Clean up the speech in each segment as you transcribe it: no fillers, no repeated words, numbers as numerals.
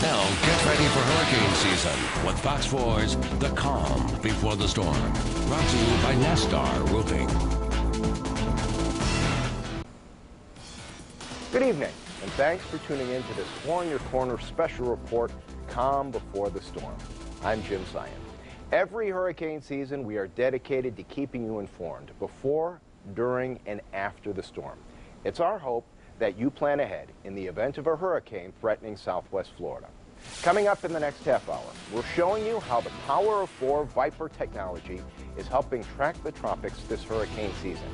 Now get ready for hurricane season with Fox 4's The Calm Before the Storm. Brought to you by Nestar Roofing. Good evening, and thanks for tuning in to this Four in Your Corner special report, Calm Before the Storm. I'm Jim Zion. Every hurricane season, we are dedicated to keeping you informed before, during, and after the storm. It's our hope that you plan ahead in the event of a hurricane threatening Southwest Florida. Coming up in the next half hour, we're showing you how the Power of 4 Viper technology is helping track the tropics this hurricane season.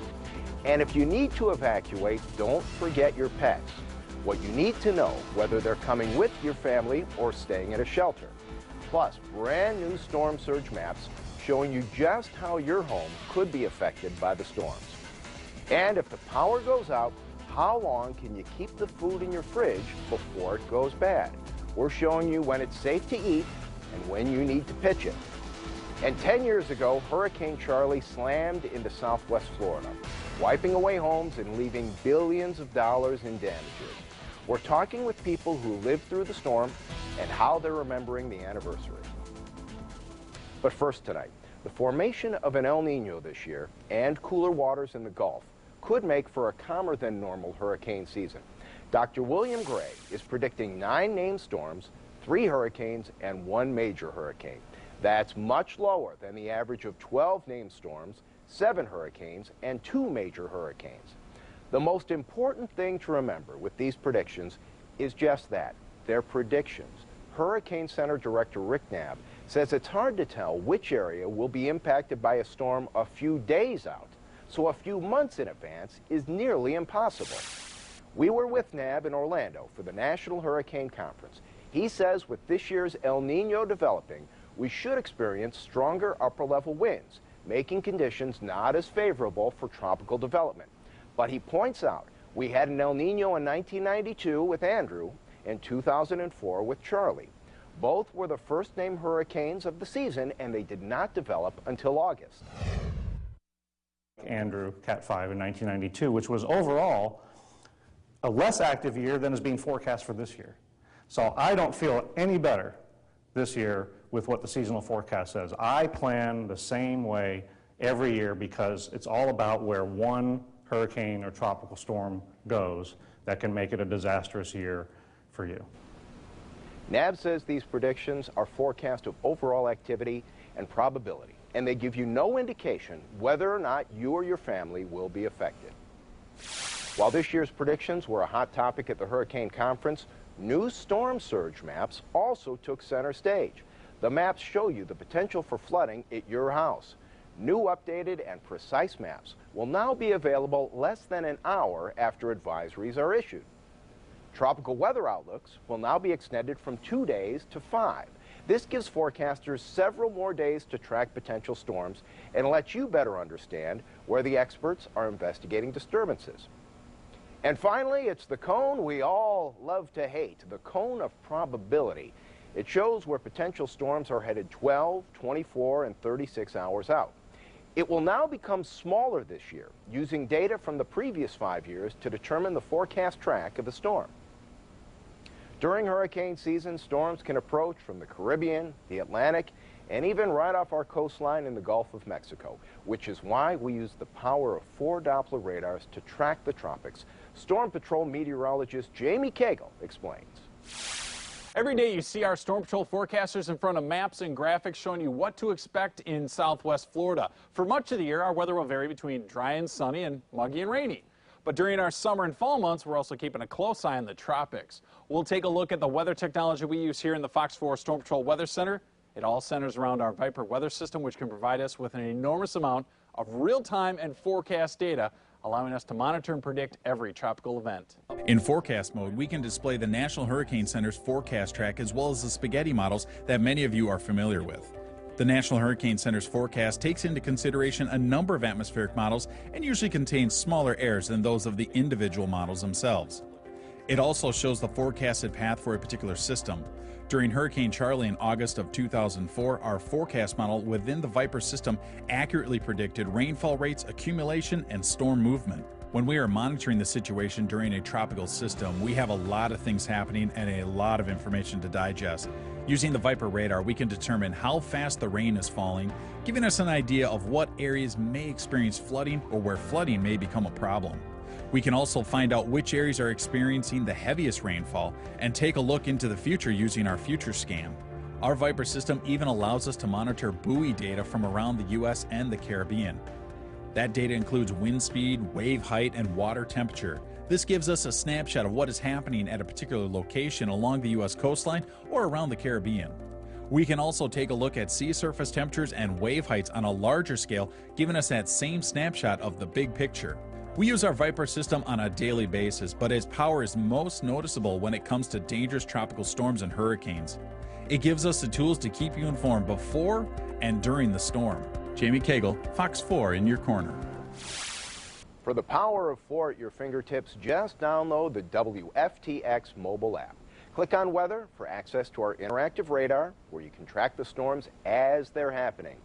And if you need to evacuate, don't forget your pets. What you need to know, whether they're coming with your family or staying at a shelter. Plus, brand new storm surge maps showing you just how your home could be affected by the storms. And if the power goes out, how long can you keep the food in your fridge before it goes bad? We're showing you when it's safe to eat and when you need to pitch it. And 10 years ago, Hurricane Charlie slammed into Southwest Florida, wiping away homes and leaving billions of dollars in damages. We're talking with people who lived through the storm and how they're remembering the anniversary. But first tonight, the formation of an El Nino this year and cooler waters in the Gulf could make for a calmer than normal hurricane season. Dr. William Gray is predicting 9 named storms, 3 hurricanes, and 1 major hurricane. That's much lower than the average of 12 named storms, 7 hurricanes, and 2 major hurricanes. The most important thing to remember with these predictions is just that, they're predictions. Hurricane Center Director Rick Knabb says it's hard to tell which area will be impacted by a storm a few days out, so a few months in advance is nearly impossible. We were with Knabb in Orlando for the National Hurricane Conference. He says with this year's El Nino developing, we should experience stronger upper-level winds, making conditions not as favorable for tropical development. But he points out we had an El Nino in 1992 with Andrew and 2004 with Charlie. Both were the first named hurricanes of the season, and they did not develop until August. Andrew, Cat 5 in 1992, which was overall a less active year than is being forecast for this year. So I don't feel any better this year with what the seasonal forecast says. I plan the same way every year because it's all about where one hurricane or tropical storm goes that can make it a disastrous year for you. Knabb says these predictions are forecasts of overall activity and probability, and they give you no indication whether or not you or your family will be affected. While this year's predictions were a hot topic at the Hurricane Conference, new storm surge maps also took center stage. The maps show you the potential for flooding at your house. New updated and precise maps will now be available less than an hour after advisories are issued. Tropical weather outlooks will now be extended from 2 days to 5. This gives forecasters several more days to track potential storms and lets you better understand where the experts are investigating disturbances. And finally, it's the cone we all love to hate, the cone of probability. It shows where potential storms are headed 12, 24, and 36 hours out. It will now become smaller this year, using data from the previous 5 years to determine the forecast track of the storm. During hurricane season, storms can approach from the Caribbean, the Atlantic, and even right off our coastline in the Gulf of Mexico, which is why we use the power of 4 Doppler radars to track the tropics. Storm Patrol meteorologist Jamie Cagle explains. Every day you see our Storm Patrol forecasters in front of maps and graphics showing you what to expect in Southwest Florida. For much of the year, our weather will vary between dry and sunny and muggy and rainy. But during our summer and fall months, we're also keeping a close eye on the tropics. We'll take a look at the weather technology we use here in the Fox 4 Storm Patrol Weather Center. It all centers around our Viper weather system, which can provide us with an enormous amount of real-time and forecast data, allowing us to monitor and predict every tropical event. In forecast mode, we can display the National Hurricane Center's forecast track as well as the spaghetti models that many of you are familiar with. The National Hurricane Center's forecast takes into consideration a number of atmospheric models and usually contains smaller errors than those of the individual models themselves. It also shows the forecasted path for a particular system. During Hurricane Charlie in August of 2004, our forecast model within the Viper system accurately predicted rainfall rates, accumulation, and storm movement. When we are monitoring the situation during a tropical system, we have a lot of things happening and a lot of information to digest. Using the Viper radar, we can determine how fast the rain is falling, giving us an idea of what areas may experience flooding or where flooding may become a problem. We can also find out which areas are experiencing the heaviest rainfall and take a look into the future using our future scan. Our Viper system even allows us to monitor buoy data from around the U.S. and the Caribbean. That data includes wind speed, wave height, and water temperature. This gives us a snapshot of what is happening at a particular location along the U.S. coastline or around the Caribbean. We can also take a look at sea surface temperatures and wave heights on a larger scale, giving us that same snapshot of the big picture. We use our Viper system on a daily basis, but its power is most noticeable when it comes to dangerous tropical storms and hurricanes. It gives us the tools to keep you informed before and during the storm. Jamie Cagle, Fox 4 in your corner. For the power of 4 at your fingertips, just download the WFTX mobile app. Click on Weather for access to our interactive radar, where you can track the storms as they're happening.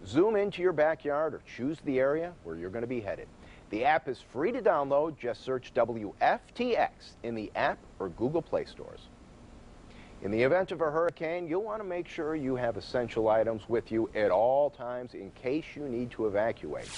Zoom into your backyard or choose the area where you're going to be headed. The app is free to download. Just search WFTX in the app or Google Play stores. In the event of a hurricane, you'll want to make sure you have essential items with you at all times in case you need to evacuate.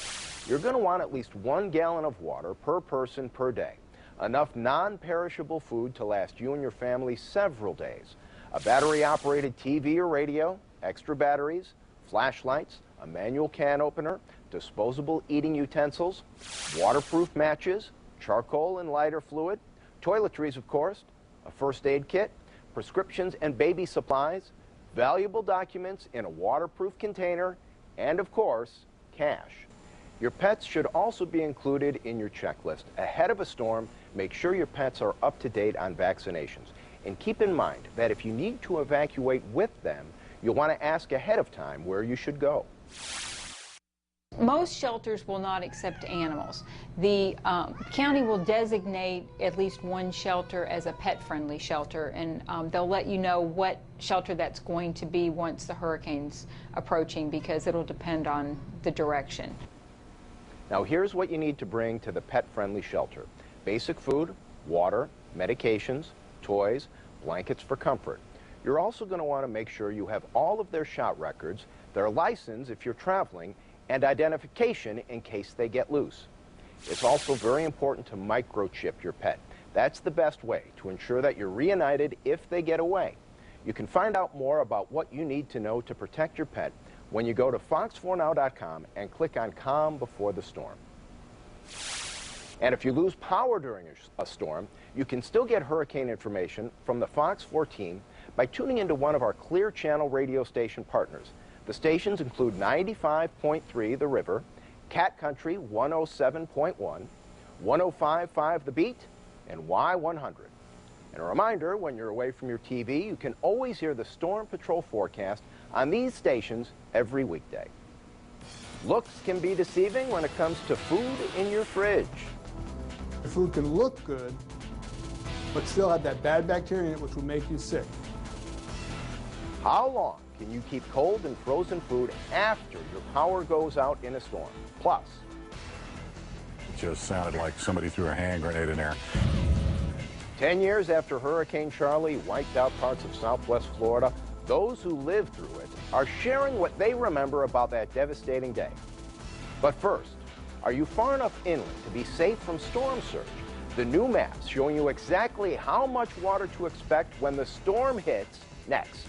You're going to want at least 1 gallon of water per person per day, enough non-perishable food to last you and your family several days, a battery-operated TV or radio, extra batteries, flashlights, a manual can opener, disposable eating utensils, waterproof matches, charcoal and lighter fluid, toiletries, of course, a first aid kit, prescriptions and baby supplies, valuable documents in a waterproof container, and of course, cash. Your pets should also be included in your checklist. Ahead of a storm, make sure your pets are up to date on vaccinations. And keep in mind that if you need to evacuate with them, you'll want to ask ahead of time where you should go. Most shelters will not accept animals. The county will designate at least one shelter as a pet-friendly shelter, and they'll let you know what shelter that's going to be once the hurricane's approaching, because it'll depend on the direction. Now here's what you need to bring to the pet-friendly shelter: basic food, water, medications, toys, blankets for comfort. You're also going to want to make sure you have all of their shot records, their license if you're traveling, and identification in case they get loose. It's also very important to microchip your pet. That's the best way to ensure that you're reunited if they get away. You can find out more about what you need to know to protect your pet when you go to fox4now.com and click on Calm Before the Storm. And if you lose power during a storm, you can still get hurricane information from the Fox 4 team by tuning into one of our Clear Channel radio station partners. The stations include 95.3 The River, Cat Country 107.1, 105.5 The Beat, and Y100. And a reminder, when you're away from your TV, you can always hear the Storm Patrol forecast on these stations every weekday. Looks can be deceiving when it comes to food in your fridge. The food can look good, but still have that bad bacteria in it which will make you sick. How long can you keep cold and frozen food after your power goes out in a storm? Plus, it just sounded like somebody threw a hand grenade in there. 10 years after Hurricane Charlie wiped out parts of southwest Florida, those who lived through it are sharing what they remember about that devastating day. But first, are you far enough inland to be safe from storm surge? The new maps showing you exactly how much water to expect when the storm hits next.